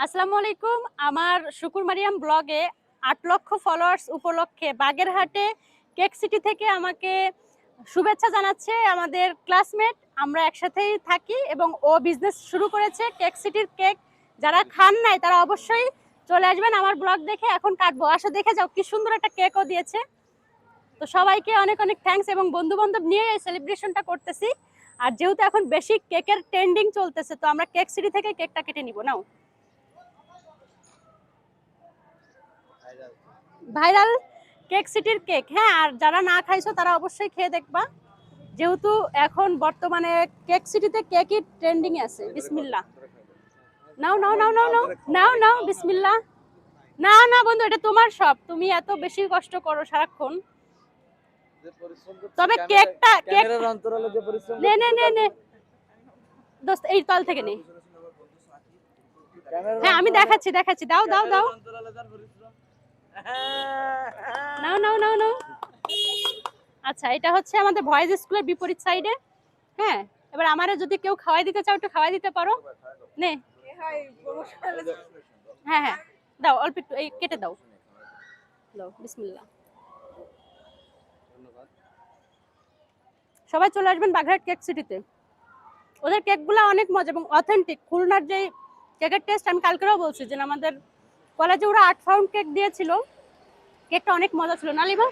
আসসালামু আলাইকুম। আমার শুকুর মারিয়াম ব্লগে ৮ লক্ষ ফলোয়ার্স উপলক্ষে বাগেরহাটে কেক সিটি থেকে আমাকে শুভেচ্ছা জানাচ্ছে আমাদের ক্লাসমেট। আমরা একসাথেই থাকি এবং ও বিজনেস শুরু করেছে কেক সিটির কেক। যারা খান নাই তারা অবশ্যই চলে আসবেন আমার ব্লগ দেখে। এখন কাটবো, আসো দেখে যাও কি সুন্দর একটা কেকও দিয়েছে। তো সবাইকে অনেক অনেক থ্যাঙ্কস এবং বন্ধু বান্ধব নিয়ে এই সেলিব্রেশনটা করতেছি। আর যেহেতু এখন বেশি কেকের ট্রেন্ডিং চলতেছে, তো আমরা কেক সিটি থেকে কেকটা কেটে নিব। নাও, ভাইরাল কেক সিটির কেক। হ্যাঁ, আর যারা না খাইছো তারা অবশ্যই খেয়ে দেখবা, যেহেতু এখন বর্তমানে কেক সিটিতে কেকই ট্রেন্ডিং আছে। বিসমিল্লাহ। নাও নাও নাও নাও নাও নাও নাও বিসমিল্লাহ। না না বন্ধু, এটা তোমার সব, তুমি এত বেশি কষ্ট করো সারাক্ষণ। তবে কেকটা ক্যামেরার অন্তরালে যে পরিশ্রম নে নে নে নে দোস্ত, এই তল থেকে নে। হ্যাঁ আমি দেখাচ্ছি দেখাচ্ছি, দাও দাও দাও, নাও নাও নাও নাও। আচ্ছা, এটা হচ্ছে আমাদের ভয়েস স্কুলের বিপরীত সাইডে। হ্যাঁ, এবার আমারে যদি কেউ খাওয়াই দিতে চাও একটু খাওয়াই দিতে পারো। নে, হ্যাঁ হ্যাঁ, দাও অল্প একটু, এই কেটে দাও। দাও বিসমিল্লাহ। সবাই চলে আসবেন বাগেরহাট কেক সিটিতে। ওদের কেকগুলো অনেক মজা এবং অথেন্টিক। খুলনার যে কেকের টেস্ট, আমি কালকেও বলছি যে আমাদের কলেজে ওরা 8 পাউন্ড কেক দিয়েছিল, কেকটা অনেক মজা ছিল না লিবা?